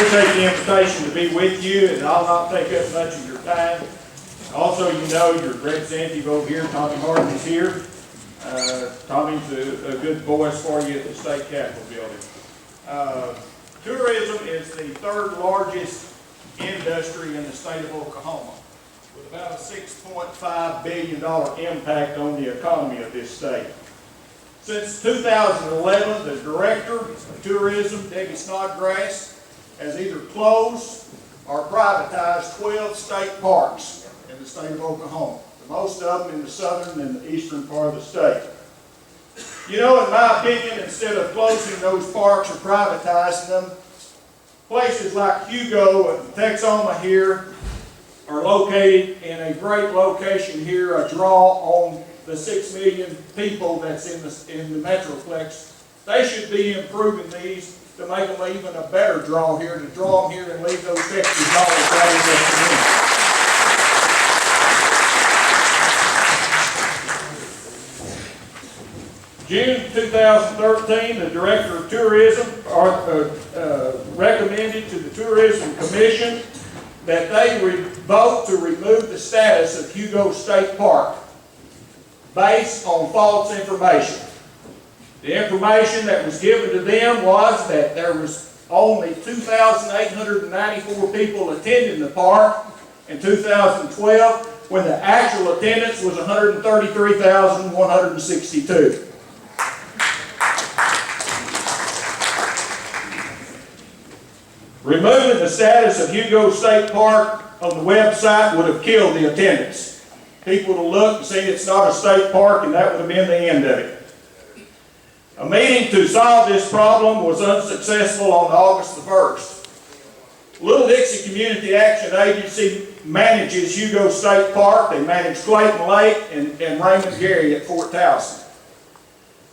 appreciate the invitation to be with you, and I'll not take up much of your time. Also, you know, your representative over here, Tommy Harden, is here. Tommy's a good voice for you at the State Capitol building. Tourism is the third largest industry in the state of Oklahoma, with about a $6.5 billion impact on the economy of this state. Since 2011, the Director of Tourism, Debbie Snodgrass, has either closed or privatized 12 state parks in the state of Oklahoma, most of them in the southern and the eastern part of the state. You know, in my opinion, instead of closing those parks or privatizing them, places like Hugo and Texoma here are located in a great location here, a draw on the 6 million people that's in the Metroplex. They should be improving these to make them even a better draw here, to draw them here and leave those $50 right in the community. June 2013, the Director of Tourism recommended to the Tourism Commission that they vote to remove the status of Hugo State Park based on false information. The information that was given to them was that there was only 2,894 people attending the park in 2012, when the actual attendance was 133,162. Removing the status of Hugo State Park on the website would have killed the attendance. People would have looked and seen it's not a state park, and that would have been the end of it. A meeting to solve this problem was unsuccessful on August the 1st. Little Dixie Community Action Agency manages Hugo State Park. They manage Clayton Lake and Raymond Gary at Fort Towson.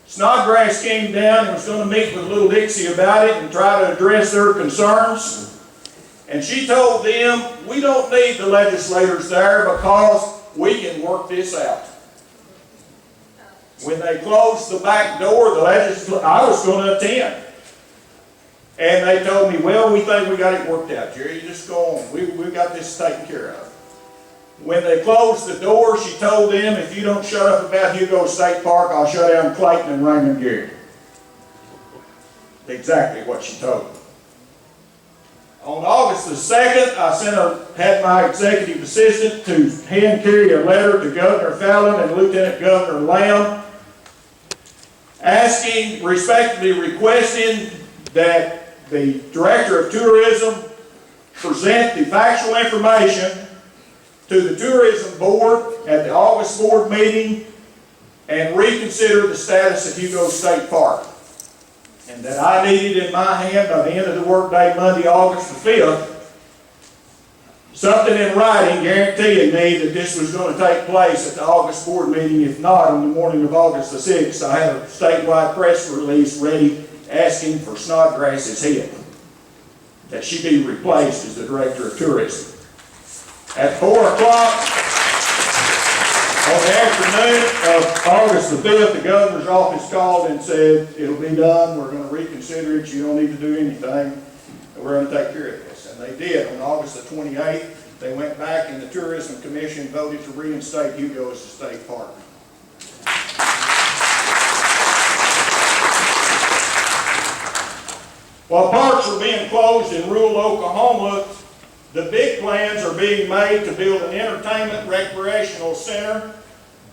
Snodgrass came down and was going to meet with Little Dixie about it and try to address their concerns. And she told them, we don't need the legislators there because we can work this out. When they closed the back door, I was going to attend. And they told me, well, we think we got it worked out, Jerry. You just go on. We've got this taken care of. When they closed the door, she told them, if you don't shut up about Hugo State Park, I'll shut down Clayton and Raymond Gary. Exactly what she told them. On August the 2nd, I had my executive assistant to hand carry a letter to Governor Fallon and Lieutenant Governor Lamb, asking, respectively requesting, that the Director of Tourism present the factual information to the Tourism Board at the August Board meeting and reconsider the status of Hugo State Park. And that I needed in my hand by the end of the workday, Monday, August the 5th, something in writing guaranteeing me that this was going to take place at the August Board meeting. If not, on the morning of August the 6th, I had a statewide press release ready asking for Snodgrass's head, that she be replaced as the Director of Tourism. At 4 o'clock on the afternoon of August the 5th, the Governor's office called and said, it'll be done, we're going to reconsider it, you don't need to do anything, and we're going to take care of this. And they did. On August the 28th, they went back and the Tourism Commission voted to reinstate Hugo as a state park. While parks are being closed in rural Oklahoma, the big plans are being made to build an entertainment recreational center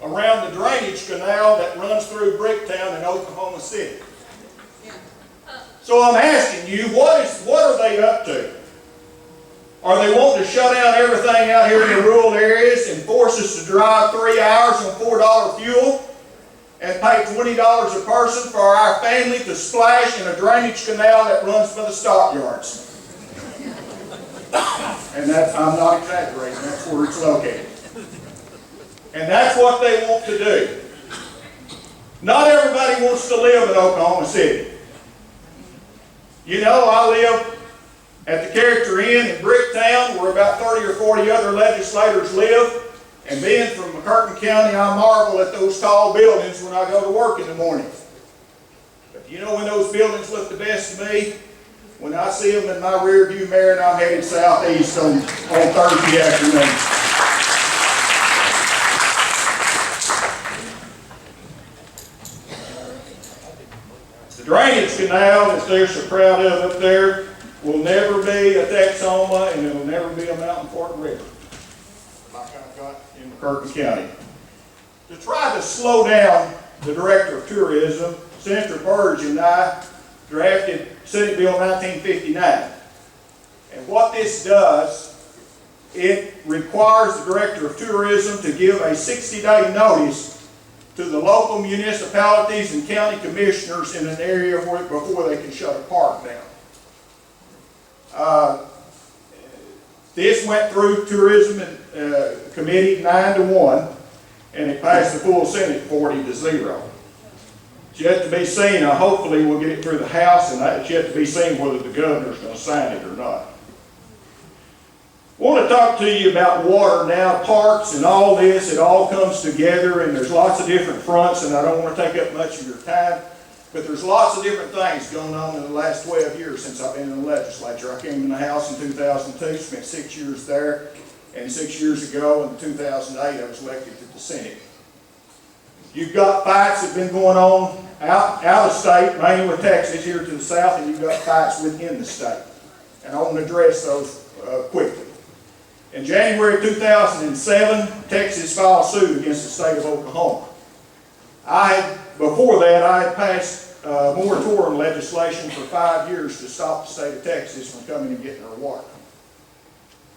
around the drainage canal that runs through Bricktown in Oklahoma City. So I'm asking you, what are they up to? Are they wanting to shut down everything out here in the rural areas and force us to drive 3 hours on $4 fuel and pay $20 a person for our family to splash in a drainage canal that runs by the stockyards? And I'm not exaggerating, that's where it's located. And that's what they want to do. Not everybody wants to live in Oklahoma City. You know, I live at the Character Inn in Bricktown, where about 30 or 40 other legislators live. And being from McCurtain County, I marvel at those tall buildings when I go to work in the morning. But you know when those buildings look the best to me? when I see them in my rear view mirror and I'm headed southeast on Thursday afternoon. The drainage canal that they're so proud of up there will never be a Texoma, and it will never be a Mountain Fork River, like I've got in McCurtain County. To try to slow down the Director of Tourism, Senator Burge and I drafted Senate Bill 1959. And what this does, it requires the Director of Tourism to give a 60-day notice to the local municipalities and county commissioners in an area before they can shut a park down. This went through Tourism Committee 9-1, and it passed the full Senate 40-0. It's yet to be seen. Hopefully we'll get it through the House, and it's yet to be seen whether the governor's going to sign it or not. I want to talk to you about water now, parks and all this. It all comes together, and there's lots of different fronts, and I don't want to take up much of your time, but there's lots of different things going on in the last 12 years since I've been in the legislature. I came in the House in 2002, spent 6 years there, and 6 years ago in 2008 I was elected to the Senate. You've got fights that have been going on out of state, mainly with Texas here to the south, and you've got fights within the state. And I want to address those quickly. In January 2007, Texas filed suit against the state of Oklahoma. Before that, I had passed moratorium legislation for 5 years to stop the state of Texas from coming and getting our water.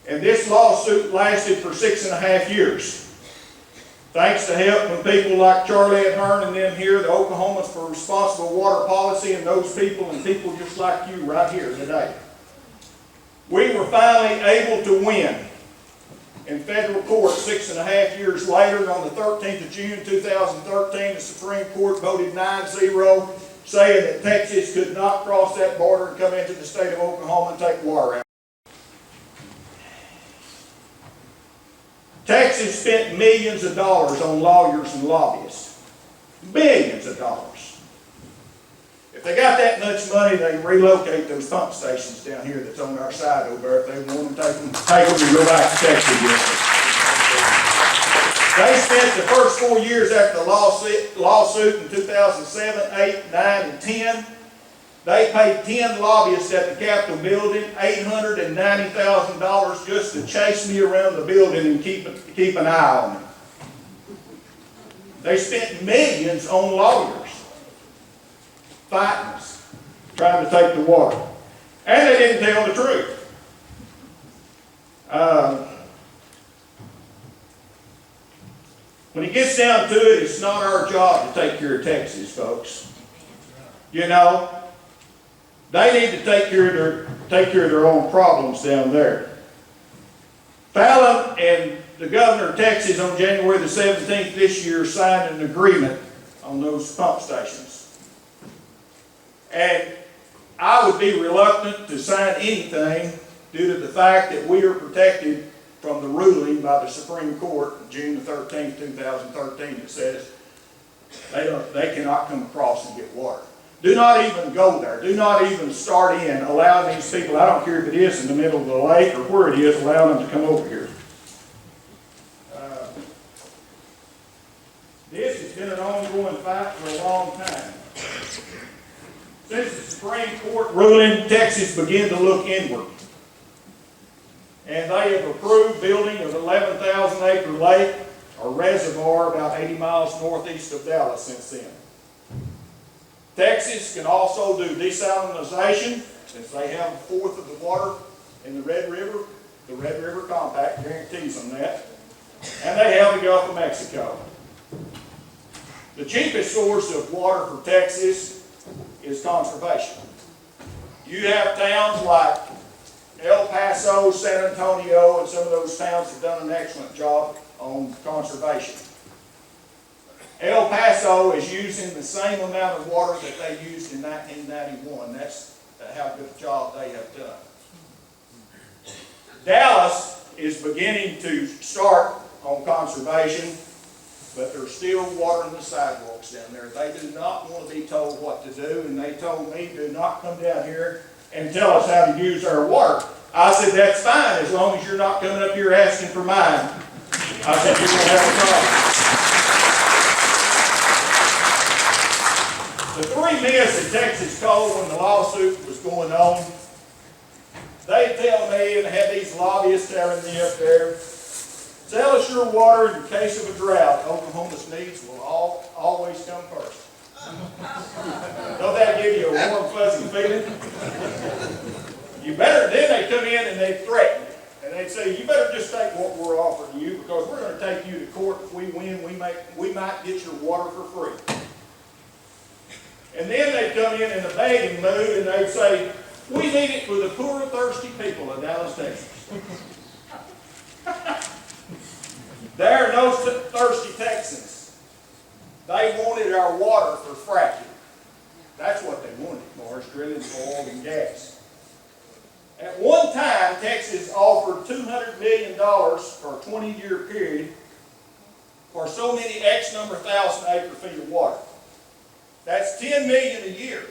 And this lawsuit lasted for 6.5 years. Thanks to help from people like Charlie and Hearn and them here, the Oklahomans for Responsible Water Policy, and those people and people just like you right here today. We were finally able to win in federal court 6.5 years later. On the 13th of June 2013, the Supreme Court voted 9-0, saying that Texas could not cross that border and come into the state of Oklahoma and take water out. Texas spent millions of dollars on lawyers and lobbyists. Millions of dollars. If they got that much money, they can relocate those pump stations down here that's on our side over there if they want to take them and go back to Texas again. They spent the first 4 years after the lawsuit in 2007, 8, 9, and 10. They paid 10 lobbyists at the Capitol building $890,000 just to chase me around the building and keep an eye on me. They spent millions on lawyers fighting us, trying to take the water. And they didn't tell the truth. When it gets down to it, it's not our job to take care of Texas, folks. You know, they need to take care of their own problems down there. Fallon and the governor of Texas on January the 17th this year signed an agreement on those pump stations. And I would be reluctant to sign anything due to the fact that we are protected from the ruling by the Supreme Court on June the 13th, 2013 that says they cannot come across and get water. Do not even go there. Do not even start in allowing these people, I don't care if it is in the middle of the lake or where it is, allowing them to come over here. This has been an ongoing fight for a long time. Since the Supreme Court ruling, Texas began to look inward. And they have approved building of 11,000-acre lake or reservoir about 80 miles northeast of Dallas since then. Texas can also do desalination, since they have a fourth of the water in the Red River. The Red River Compact guarantees them that. And they have the Gulf of Mexico. The cheapest source of water for Texas is conservation. You have towns like El Paso, San Antonio, and some of those towns have done an excellent job on conservation. El Paso is using the same amount of water that they used in 1991. That's how good a job they have done. Dallas is beginning to start on conservation, but there's still watering the sidewalks down there. They do not want to be told what to do, and they told me, do not come down here and tell us how to use our water. I said, that's fine, as long as you're not coming up here asking for mine. I said, you're going to have a problem. The three men that Texas called when the lawsuit was going on, they tell me, and had these lobbyists telling me up there, sell us your water in the case of a drought. Oklahoma's needs will always come first. Don't that give you a warm, fuzzy feeling? You better, then they come in and they threaten you. And they say, you better just take what we're offering you, because we're going to take you to court. If we win, we might get your water for free. And then they come in a begging mood and they say, we need it for the poor, thirsty people of Dallas, Texas. There are no thirsty Texans. They wanted our water for fracking. That's what they wanted, Mars, drilling for oil and gas. At one time, Texas offered $200 million for a 20-year period for so many X number of thousand acre-feet of water. That's $10 million a year.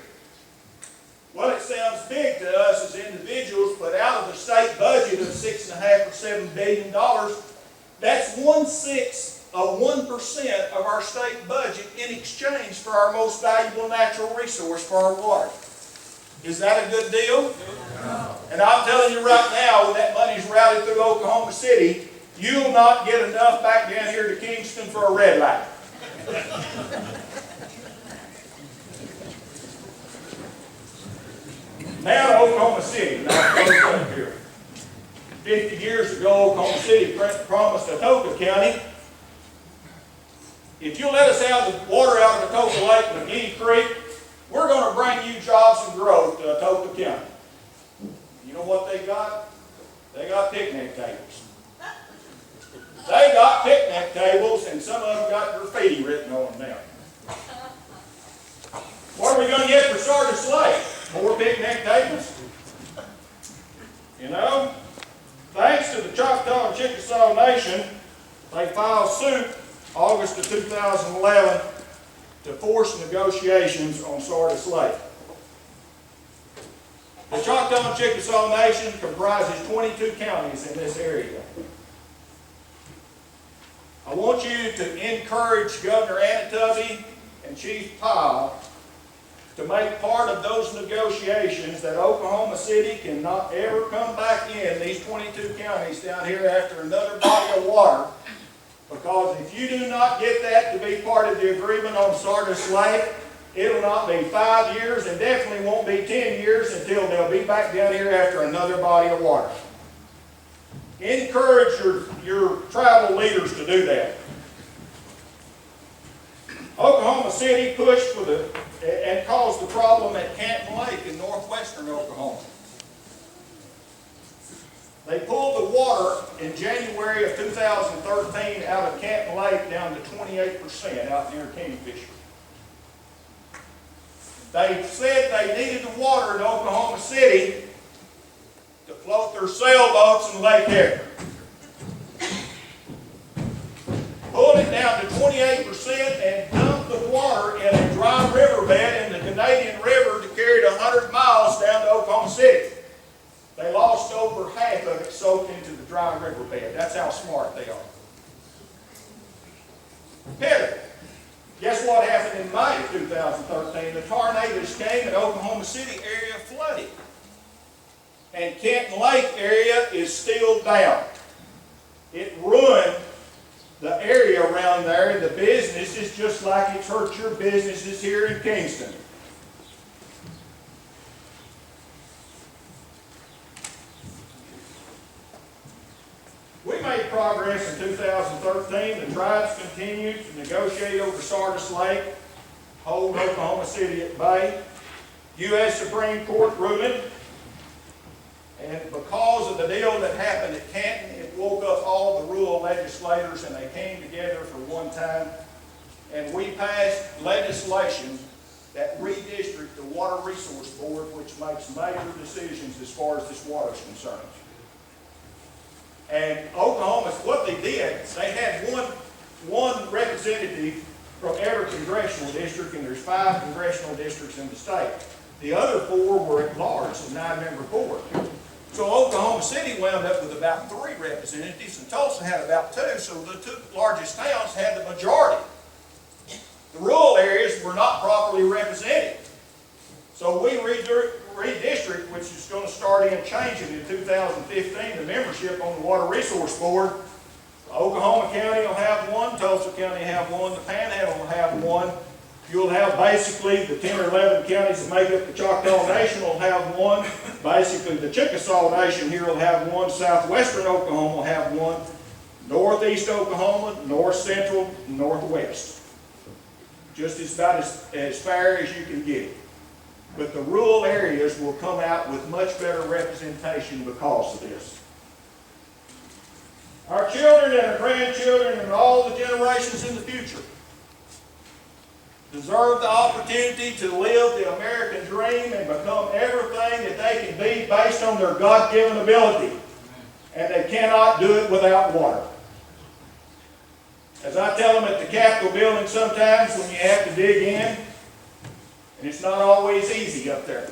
Well, it sounds big to us as individuals, but out of the state budget of $6.5 or $7 billion, that's 1/6 of 1% of our state budget in exchange for our most valuable natural resource, for our water. Is that a good deal? No. And I'm telling you right now, when that money's routed through Oklahoma City, you'll not get enough back down here to Kingston for a red light. Now to Oklahoma City. Now close up here. 50 years ago, Oklahoma City promised Atoka County, if you let us have the water out of Atoka Lake and McGee Creek, we're going to bring you jobs and growth to Atoka County. You know what they got? They got picnic tables. They got picnic tables, and some of them got graffiti written on them now. What are we going to get for Sardis Lake? More picnic tables? You know? Thanks to the Choctaw and Chickasaw Nation, they filed suit August of 2011 to force negotiations on Sardis Lake. The Choctaw and Chickasaw Nation comprises 22 counties in this area. I want you to encourage Governor Anatubby and Chief Powell to make part of those negotiations that Oklahoma City cannot ever come back in these 22 counties down here after another body of water, because if you do not get that to be part of the agreement on Sardis Lake, it'll not be 5 years and definitely won't be 10 years until they'll be back down here after another body of water. Encourage your tribal leaders to do that. Oklahoma City pushed for and caused the problem at Canton Lake in northwestern Oklahoma. They pulled the water in January of 2013 out of Canton Lake down to 28% out near Kingfisher. They said they needed the water in Oklahoma City to float their sailboats in Lake Erie. Pulled it down to 28% and dumped the water in a dry riverbed in the Canadian River to carry it 100 miles down to Oklahoma City. They lost over half of it soaked into the dry riverbed. That's how smart they are. Pivot. Guess what happened in May of 2013? The tornadoes came and Oklahoma City area flooded. And Canton Lake area is still down. It ruined the area around there, the businesses, just like it's hurt your businesses here in Kingston. We made progress in 2013. The tribes continued to negotiate over Sardis Lake, hold Oklahoma City at bay. U.S. Supreme Court ruling, and because of the deal that happened at Canton, it woke up all the rural legislators and they came together for one time, and we passed legislation that redistricts the Water Resource Board, which makes major decisions as far as this water is concerned. And Oklahoma, what they did, they had one representative from every congressional district, and there's 5 congressional districts in the state. The other 4 were at large, the 9-member board. So Oklahoma City wound up with about 3 representatives, and Tulsa had about 2, so the 2 largest towns had the majority. The rural areas were not properly represented. So we redistrict, which is going to start in changing in 2015, the membership on the Water Resource Board. Oklahoma County will have 1, Tulsa County will have 1, the Panhandle will have 1. You'll have basically the 10 or 11 counties that make up the Choctaw Nation will have 1. Basically the Chickasaw Nation here will have 1. Southwestern Oklahoma will have 1. Northeast Oklahoma, North Central, Northwest. Just about as far as you can get it. But the rural areas will come out with much better representation because of this. Our children and our grandchildren and all the generations in the future deserve the opportunity to live the American dream and become everything that they can be based on their God-given ability. And they cannot do it without water. As I tell them at the Capitol building sometimes when you have to dig in, and it's not always easy up there.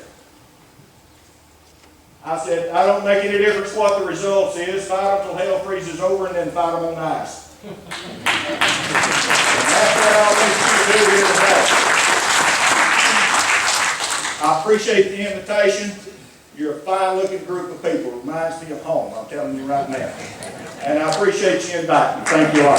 I said, I don't make any difference what the results is. Fight them till hell freezes over and then fight them on ice. And that's what I want you to do here today. I appreciate the invitation. You're a fine-looking group of people. It reminds me of home, I'm telling you right now. And I appreciate you inviting me. Thank you all.